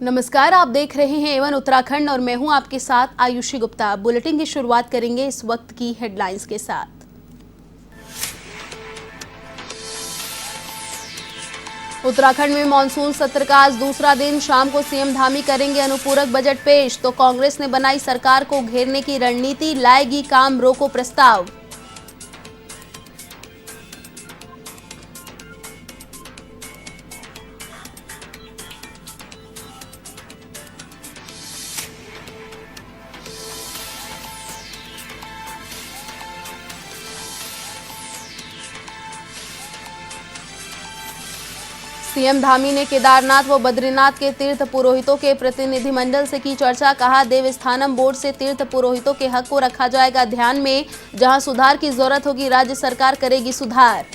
नमस्कार, आप देख रहे हैं एवन उत्तराखंड और मैं हूं आपके साथ आयुषी गुप्ता। बुलेटिन की शुरुआत करेंगे इस वक्त की हेडलाइंस के साथ। उत्तराखंड में मानसून सत्र का आज दूसरा दिन। शाम को सीएम धामी करेंगे अनुपूरक बजट पेश। तो कांग्रेस ने बनाई सरकार को घेरने की रणनीति, लाएगी काम रोको प्रस्ताव। सीएम धामी ने केदारनाथ व बद्रीनाथ के तीर्थ पुरोहितों के प्रतिनिधिमंडल से की चर्चा। कहा, देवस्थानम बोर्ड से तीर्थ पुरोहितों के हक को रखा जाएगा ध्यान में। जहां सुधार की जरूरत होगी राज्य सरकार करेगी सुधार।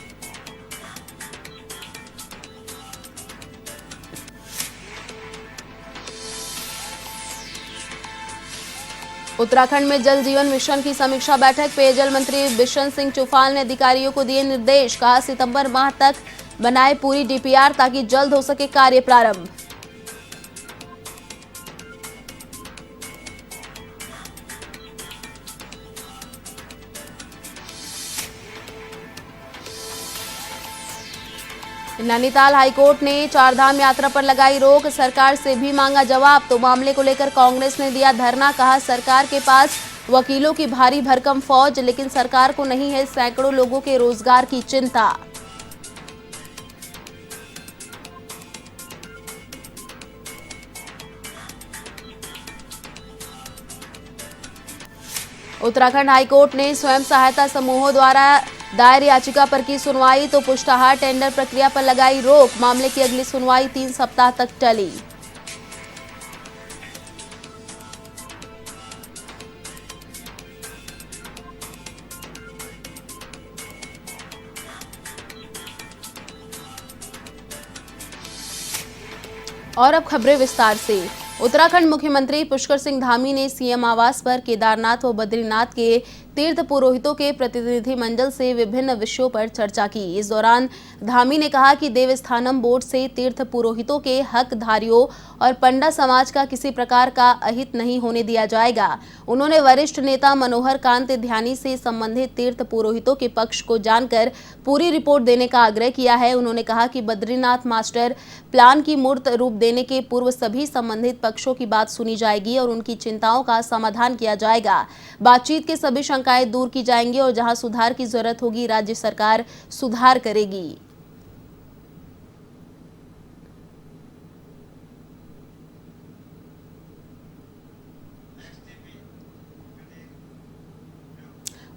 उत्तराखंड में जल जीवन मिशन की समीक्षा बैठक। पेयजल मंत्री बिशन सिंह चुफाल ने अधिकारियों को दिए निर्देश। कहा, सितंबर माह तक बनाए पूरी डीपीआर ताकि जल्द हो सके कार्य प्रारंभ। नैनीताल हाईकोर्ट ने चारधाम यात्रा पर लगाई रोक। सरकार से भी मांगा जवाब। तो मामले को लेकर कांग्रेस ने दिया धरना। कहा, सरकार के पास वकीलों की भारी भरकम फौज, लेकिन सरकार को नहीं है सैकड़ों लोगों के रोजगार की चिंता। उत्तराखंड हाईकोर्ट ने स्वयं सहायता समूहों द्वारा दायर याचिका पर की सुनवाई। तो पुष्टाहार टेंडर प्रक्रिया पर लगाई रोक। मामले की अगली सुनवाई 3 सप्ताह तक टली। और अब खबरें विस्तार से। उत्तराखंड मुख्यमंत्री पुष्कर सिंह धामी ने सीएम आवास पर केदारनाथ व बद्रीनाथ के तीर्थ पुरोहितों के प्रतिनिधिमंडल से विभिन्न विषयों पर चर्चा की। इस दौरान धामी ने कहा कि देवस्थानम बोर्ड से तीर्थ पुरोहितों के हकधारियों और पंडा समाज का किसी प्रकार का अहित नहीं होने दिया जाएगा। उन्होंने वरिष्ठ नेता मनोहर कांत ध्यानी से संबंधित तीर्थ पुरोहितों के पक्ष को जानकर पूरी रिपोर्ट देने का आग्रह किया है। उन्होंने कहा कि बद्रीनाथ मास्टर प्लान की मूर्त रूप देने के पूर्व सभी संबंधित पक्षों की बात सुनी जाएगी और उनकी चिंताओं का समाधान किया जाएगा। बातचीत के सभी शंकाएं दूर की जाएंगी और जहां सुधार की जरूरत होगी राज्य सरकार सुधार करेगी।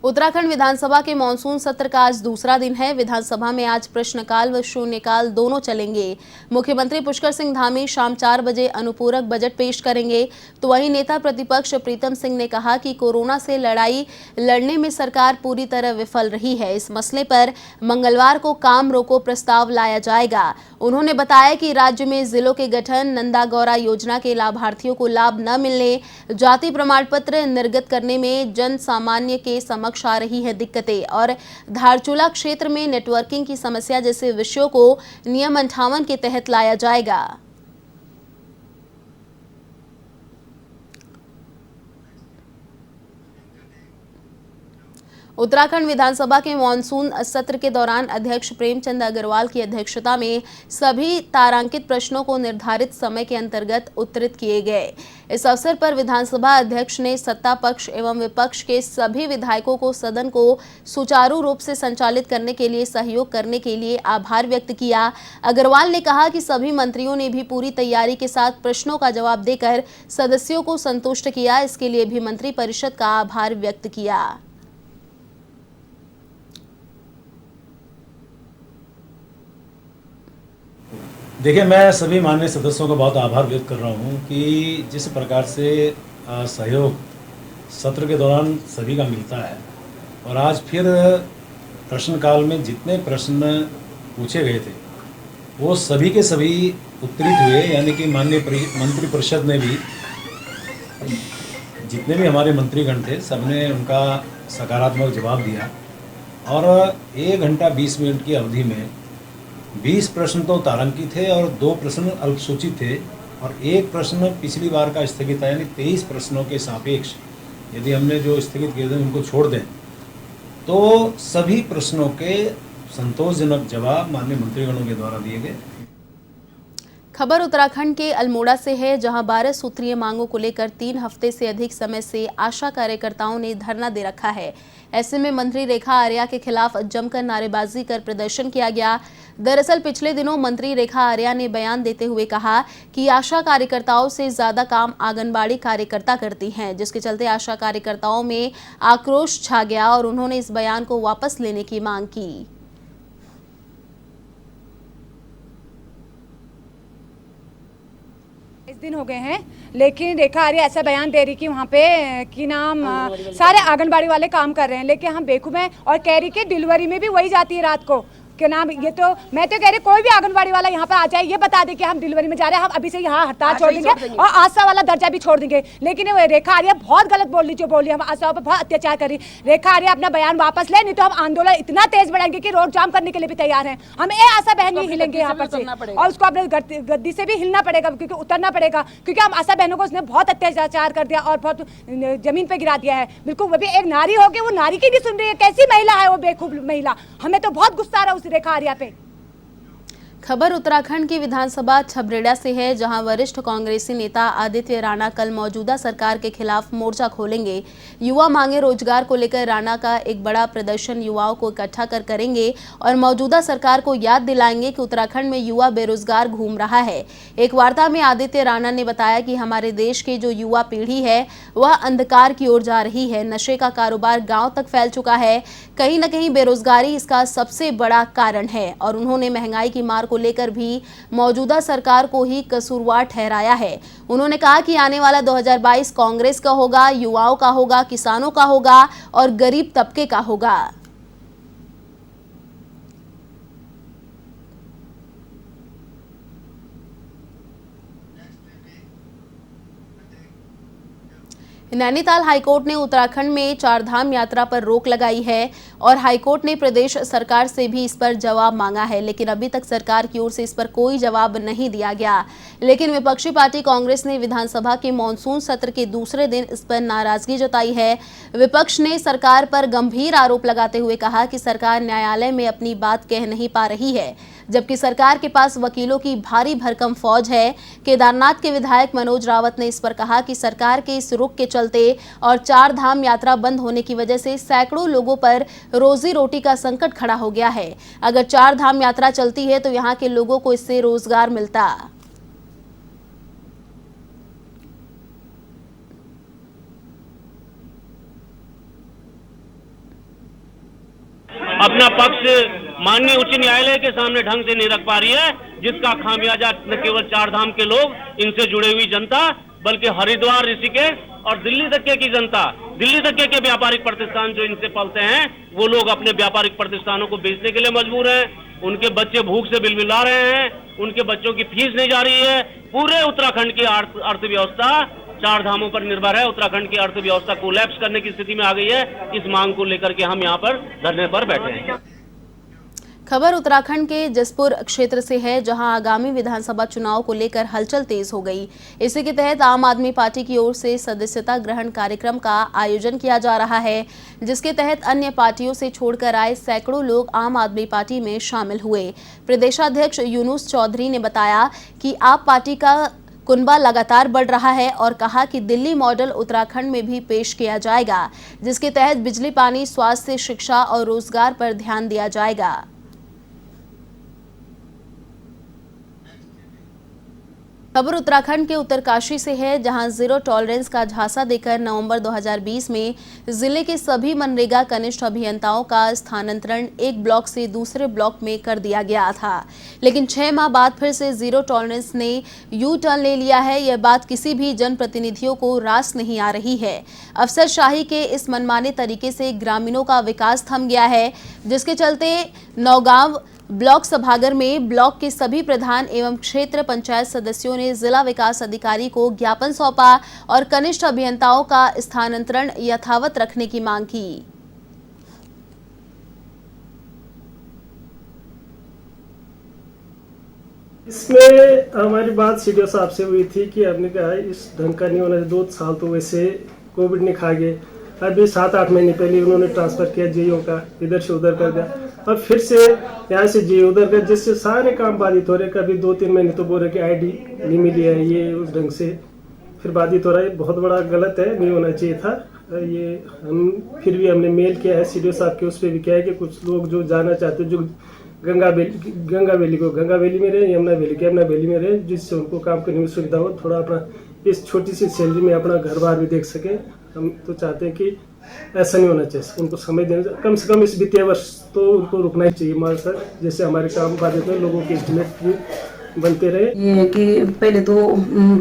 उत्तराखंड विधानसभा के मानसून सत्र का आज दूसरा दिन है। विधानसभा में आज प्रश्नकाल व शून्यकाल दोनों चलेंगे। मुख्यमंत्री पुष्कर सिंह धामी शाम 4 बजे अनुपूरक बजट पेश करेंगे। तो वहीं नेता प्रतिपक्ष प्रीतम सिंह ने कहा कि कोरोना से लड़ाई लड़ने में सरकार पूरी तरह विफल रही है। इस मसले पर मंगलवार को काम रोको प्रस्ताव लाया जाएगा। उन्होंने बताया कि राज्य में जिलों के गठन, नंदा गौरा योजना के लाभार्थियों को लाभ न मिलने, जाति प्रमाण पत्र निर्गत करने में जन सामान्य के समक्ष आ रही है दिक्कतें और धारचूला क्षेत्र में नेटवर्किंग की समस्या जैसे विषयों को नियम 58 के तहत लाया जाएगा। उत्तराखंड विधानसभा के मानसून सत्र के दौरान अध्यक्ष प्रेमचंद अग्रवाल की अध्यक्षता में सभी तारांकित प्रश्नों को निर्धारित समय के अंतर्गत उत्तरित किए गए। इस अवसर पर विधानसभा अध्यक्ष ने सत्ता पक्ष एवं विपक्ष के सभी विधायकों को सदन को सुचारू रूप से संचालित करने के लिए सहयोग करने के लिए आभार व्यक्त किया। अग्रवाल ने कहा कि सभी मंत्रियों ने भी पूरी तैयारी के साथ प्रश्नों का जवाब देकर सदस्यों को संतुष्ट किया। इसके लिए भी मंत्रिपरिषद का आभार व्यक्त किया। देखिए, मैं सभी माननीय सदस्यों का बहुत आभार व्यक्त कर रहा हूं कि जिस प्रकार से सहयोग सत्र के दौरान सभी का मिलता है और आज फिर प्रश्नकाल में जितने प्रश्न पूछे गए थे वो सभी के सभी उत्तरित हुए। यानी कि माननीय मंत्रिपरिषद ने भी, जितने भी हमारे मंत्रीगण थे, सबने उनका सकारात्मक जवाब दिया और 1 घंटा 20 मिनट की अवधि में 20 प्रश्न तो तारांकित थे और 2 प्रश्न अल्पसूचित थे और एक प्रश्न पिछली बार का स्थगित है, यानी 23 प्रश्नों के सापेक्ष यदि हमने जो स्थगित किए थे उनको छोड़ दें तो सभी प्रश्नों के संतोषजनक जवाब माननीय मंत्रीगणों के द्वारा दिए गए। खबर उत्तराखंड के अल्मोड़ा से है, जहां 12 सूत्रीय मांगों को लेकर 3 हफ्ते से अधिक समय से आशा कार्यकर्ताओं ने धरना दे रखा है। ऐसे में मंत्री रेखा आर्या के खिलाफ जमकर नारेबाजी कर प्रदर्शन किया गया। दरअसल पिछले दिनों मंत्री रेखा आर्या ने बयान देते हुए कहा कि आशा कार्यकर्ताओं से ज्यादा काम आंगनबाड़ी कार्यकर्ता करती हैं, जिसके चलते आशा कार्यकर्ताओं में आक्रोश छा गया और उन्होंने इस बयान को वापस लेने की मांग की। इस दिन हो गए हैं, लेकिन रेखा आर्या ऐसा बयान दे रही कि वहाँ पे कि नाम सारे आंगनबाड़ी वाले काम कर रहे हैं, लेकिन हम बेवकूफ़ हैं और कह रही कि डिलीवरी में भी वही जाती है रात को के नाम। ये तो मैं तो कह रही कोई भी आंगनबाड़ी वाला यहाँ पर आ जाए, ये बता दे कि हम डिलीवरी में जा रहे हैं, हम अभी से यहाँ हड़ताल छोड़ देंगे और आशा वाला दर्जा भी छोड़ देंगे। लेकिन रेखा आर्या बहुत गलत बोल रही, जो बोल रही, हम आशा पर बहुत अत्याचार कर रही। रेखा आर्या अपना बयान वापस ले, नहीं तो हम आंदोलन इतना तेज बढ़ाएंगे कि रोड जाम करने के लिए भी तैयार हैं। हम ये आशा बहन नहीं हिलेंगे यहाँ पर से, और उसको अपने गद्दी से भी हिलना पड़ेगा, क्योंकि उतरना पड़ेगा, क्योंकि हम आशा बहनों को उसने बहुत अत्याचार कर दिया और बहुत जमीन पे गिरा दिया है। बिल्कुल वो भी एक नारी होगी, वो नारी की नहीं सुन रही है। कैसी महिला है वो, बेवकूफ महिला। हमें तो बहुत गुस्सा आ रहा है उस रेखा आर्या पे। खबर उत्तराखंड की विधानसभा छबरेड़ा से है, जहां वरिष्ठ कांग्रेसी नेता आदित्य राणा कल मौजूदा सरकार के खिलाफ मोर्चा खोलेंगे। युवा मांगे रोजगार को लेकर राणा का एक बड़ा प्रदर्शन युवाओं को इकट्ठा कर करेंगे और मौजूदा सरकार को याद दिलाएंगे कि उत्तराखंड में युवा बेरोजगार घूम रहा है। एक वार्ता में आदित्य राणा ने बताया कि हमारे देश की जो युवा पीढ़ी है वह अंधकार की ओर जा रही है। नशे का कारोबार गाँव तक फैल चुका है। कहीं न कहीं बेरोजगारी इसका सबसे बड़ा कारण है और उन्होंने महंगाई की मार को लेकर भी मौजूदा सरकार को ही कसूरवार ठहराया है। उन्होंने कहा कि आने वाला 2022 कांग्रेस का होगा, युवाओं का होगा, किसानों का होगा और गरीब तबके का होगा। नैनीताल हाईकोर्ट ने उत्तराखंड में चारधाम यात्रा पर रोक लगाई है और हाईकोर्ट ने प्रदेश सरकार से भी इस पर जवाब मांगा है, लेकिन अभी तक सरकार की ओर से इस पर कोई जवाब नहीं दिया गया। लेकिन विपक्षी पार्टी कांग्रेस ने विधानसभा के मॉनसून सत्र के दूसरे दिन इस पर नाराजगी जताई है। विपक्ष ने सरकार पर गंभीर आरोप लगाते हुए कहा कि सरकार न्यायालय में अपनी बात कह नहीं पा रही है, जबकि सरकार के पास वकीलों की भारी भरकम फौज है। केदारनाथ के विधायक मनोज रावत ने इस पर कहा कि सरकार के इस रुख के चलते और चार धाम यात्रा बंद होने की वजह से सैकड़ों लोगों पर रोजी रोटी का संकट खड़ा हो गया है। अगर चार धाम यात्रा चलती है तो यहाँ के लोगों को इससे रोजगार मिलता। अपना पक्ष माननीय उच्च न्यायालय के सामने ढंग से नहीं रख पा रही है, जिसका खामियाजा न केवल चार धाम के लोग, इनसे जुड़े हुई जनता, बल्कि हरिद्वार, ऋषिकेश और दिल्ली तक की जनता, दिल्ली तक के व्यापारिक प्रतिष्ठान जो इनसे पलते हैं, वो लोग अपने व्यापारिक प्रतिष्ठानों को बेचने के लिए मजबूर हैं। उनके बच्चे भूख से बिलबिला रहे हैं, उनके बच्चों की फीस नहीं जा रही है। पूरे उत्तराखंड की अर्थव्यवस्था चार धामों पर निर्भर है। उत्तराखंड की अर्थव्यवस्था कोलैप्स करने की स्थिति में आ गई है। इस मांग को लेकर के हम यहाँ पर धरने पर बैठे हैं। खबर उत्तराखंड के जसपुर क्षेत्र से है, जहां आगामी विधानसभा चुनाव को लेकर हलचल तेज हो गई। इसी के तहत आम आदमी पार्टी की ओर से सदस्यता ग्रहण कार्यक्रम का आयोजन किया जा रहा है, जिसके तहत अन्य पार्टियों से छोड़कर आए सैकड़ों लोग आम आदमी पार्टी में शामिल हुए। प्रदेशाध्यक्ष यूनुस चौधरी ने बताया कि आप पार्टी का कुनबा लगातार बढ़ रहा है और कहा कि दिल्ली मॉडल उत्तराखंड में भी पेश किया जाएगा, जिसके तहत बिजली, पानी, स्वास्थ्य, शिक्षा और रोजगार पर ध्यान दिया जाएगा। खबर उत्तराखंड के उत्तरकाशी से है, जहां जीरो टॉलरेंस का झांसा देकर नवंबर 2020 में जिले के सभी मनरेगा कनिष्ठ अभियंताओं का स्थानांतरण एक ब्लॉक से दूसरे ब्लॉक में कर दिया गया था, लेकिन 6 माह बाद फिर से जीरो टॉलरेंस ने यू टर्न ले लिया है। यह बात किसी भी जनप्रतिनिधियों को रास नहीं आ रही है। अफसरशाही के इस मनमाने तरीके से ग्रामीणों का विकास थम गया है, जिसके चलते नौगांव ब्लॉक सभागार में ब्लॉक के सभी प्रधान एवं क्षेत्र पंचायत सदस्यों ने जिला विकास अधिकारी को ज्ञापन सौंपा और कनिष्ठ अभियंताओं का स्थानांतरण यथावत रखने की मांग की। इसमें हमारी बात सीडीओ साहब से हुई थी कि आपने कहा इस ढंग का नहीं होना चाहिए। 2 साल तो वैसे कोविड ने खा गए, अभी 7-8 महीने पहले उन्होंने ट्रांसफ़र किया जीओ का, इधर से उधर कर दिया, और फिर से यहाँ से जीओ उधर कर, जिससे सारे काम बाधित हो रहे। कभी 2-3 महीने तो बोल रहे कि आईडी नहीं मिली है, ये उस ढंग से फिर बाधित हो रहा है। बहुत बड़ा गलत है, नहीं होना चाहिए था ये। हम फिर भी हमने मेल किया है सीडीओ साहब के, उस पर भी क्या है कि कुछ लोग जो जाना चाहते हैं, जो गंगा वैली में रहे, यमुना वैली में रहे, जिससे उनको काम करने में सुविधा हो, थोड़ा अपना इस छोटी सी सैलरी में अपना घर बार भी देख सकें। हम तो चाहते हैं कि ऐसा नहीं होना चाहिए, उनको समय देना, कम से कम इस वित्तीय वर्ष तो उनको रुकना ही चाहिए हमारे सर, जैसे हमारे काम बाधित में लोगों के एस्टिमेट भी बनते रहे। ये है कि पहले तो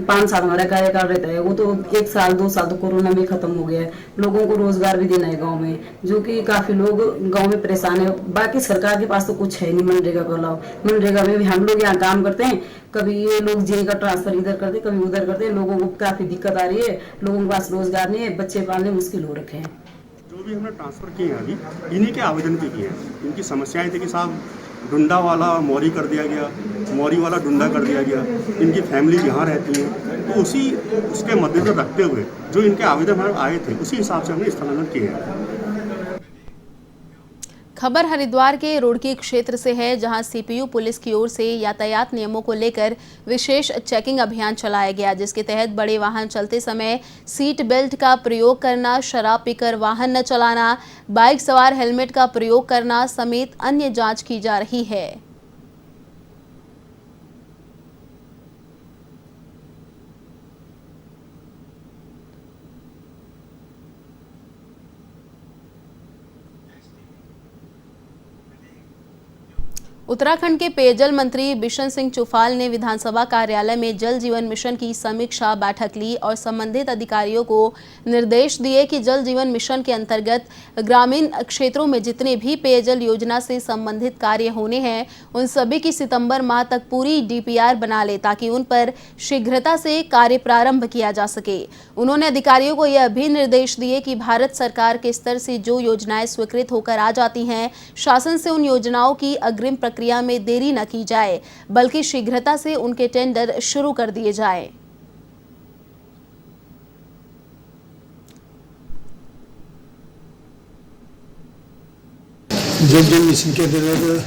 5 साल हमारा कार्यकाल रहता है, वो तो 1 साल 2 साल तो कोरोना में खत्म हो गया है। लोगों को रोजगार भी देना है गांव में, जो कि काफी लोग गांव में परेशान है। बाकी सरकार के पास तो कुछ है नहीं मनरेगा का अलावा। मनरेगा में भी हम लोग यहाँ काम करते हैं, कभी ये लोग जे का ट्रांसफर इधर करते, कभी उधर करते हैं। लोगों को काफी दिक्कत आ रही है, लोगों के पास रोजगार नहीं है, बच्चे पालने मुश्किल हो रखे हैं। जो भी हमने ट्रांसफ़र किए हैं अभी इन्हीं के आवेदन पे किए हैं। इनकी समस्याएं थी कि साहब डुंडा वाला मौरी कर दिया गया, मौरी वाला डुंडा कर दिया गया, इनकी फैमिली यहाँ रहती है, तो उसके मद्देनजर रखते हुए जो इनके आवेदन आए थे उसी हिसाब से हमने स्थलांतरण किए हैं। खबर हरिद्वार के रुड़की क्षेत्र से है, जहां सीपीयू पुलिस की ओर से यातायात नियमों को लेकर विशेष चेकिंग अभियान चलाया गया, जिसके तहत बड़े वाहन चलते समय सीट बेल्ट का प्रयोग करना, शराब पीकर वाहन न चलाना, बाइक सवार हेलमेट का प्रयोग करना समेत अन्य जांच की जा रही है। उत्तराखंड के पेयजल मंत्री बिशन सिंह चुफाल ने विधानसभा कार्यालय में जल जीवन मिशन की समीक्षा बैठक ली और संबंधित अधिकारियों को निर्देश दिए कि जल जीवन मिशन के अंतर्गत ग्रामीण क्षेत्रों में जितने भी पेयजल योजना से संबंधित कार्य होने हैं उन सभी की सितंबर माह तक पूरी डीपीआर बना ले, ताकि उन पर शीघ्रता से कार्य प्रारंभ किया जा सके। उन्होंने अधिकारियों को यह भी निर्देश दिए कि भारत सरकार के स्तर से जो योजनाएं स्वीकृत होकर आ जाती हैं, शासन से उन योजनाओं की अग्रिम प्रक्रिया में देरी न की जाए, बल्कि शीघ्रता से उनके टेंडर शुरू कर दिए जाएं। जल जीवन मिशन के अंतर्गत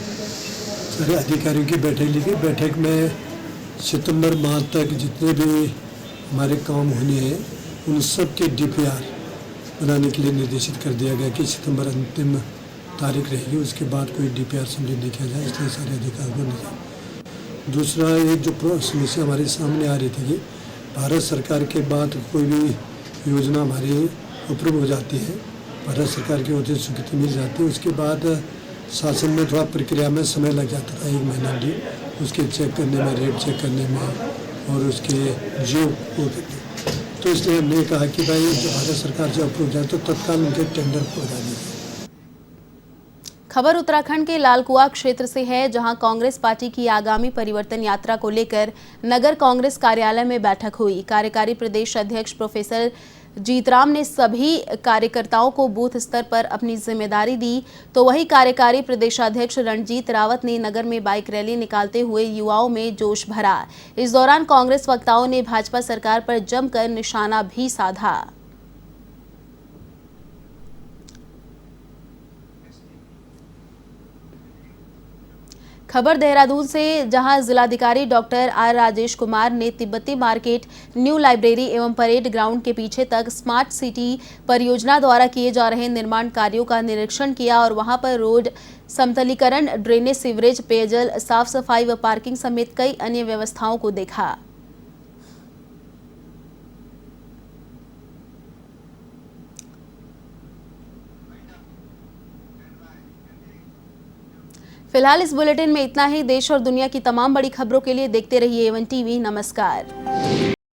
सारे अधिकारियों की बैठक ली गई। बैठक में सितंबर माह तक जितने भी हमारे काम होने हैं उन सब के डीपीआर बनाने के लिए निर्देशित कर दिया गया कि सितंबर अंतिम तारीख रहेगी, उसके बाद कोई डीपीआर सबमिट नहीं किया जाए, इसलिए सारे अधिकारियों ने। दूसरा, एक जो समस्या हमारे सामने आ रही थी कि भारत सरकार के बाद कोई भी योजना हमारे ऊपर हो जाती है, भारत सरकार की ओर से स्वीकृति मिल जाती है, उसके बाद शासन में थोड़ा प्रक्रिया में समय लग जाता था, 1 महीना भी, उसके चेक करने में, रेट चेक करने में और उसके जियो को करने। तो इसलिए हमने कहा कि भाई जो भारत सरकार से अप्रूव जाए तो तत्काल उनके टेंडर को हटा दीजिए। खबर उत्तराखंड के लालकुआ क्षेत्र से है, जहां कांग्रेस पार्टी की आगामी परिवर्तन यात्रा को लेकर नगर कांग्रेस कार्यालय में बैठक हुई। कार्यकारी प्रदेश अध्यक्ष प्रोफेसर जीतराम ने सभी कार्यकर्ताओं को बूथ स्तर पर अपनी जिम्मेदारी दी, तो वहीं कार्यकारी प्रदेशाध्यक्ष रणजीत रावत ने नगर में बाइक रैली निकालते हुए युवाओं में जोश भरा। इस दौरान कांग्रेस वक्ताओं ने भाजपा सरकार पर जमकर निशाना भी साधा। खबर देहरादून से, जहां जिलाधिकारी डॉक्टर आर राजेश कुमार ने तिब्बती मार्केट, न्यू लाइब्रेरी एवं परेड ग्राउंड के पीछे तक स्मार्ट सिटी परियोजना द्वारा किए जा रहे निर्माण कार्यों का निरीक्षण किया और वहां पर रोड समतलीकरण, ड्रेनेज, सीवरेज, पेयजल, साफ सफाई व पार्किंग समेत कई अन्य व्यवस्थाओं को देखा। फिलहाल इस बुलेटिन में इतना ही। देश और दुनिया की तमाम बड़ी खबरों के लिए देखते रहिए A1 TV। नमस्कार।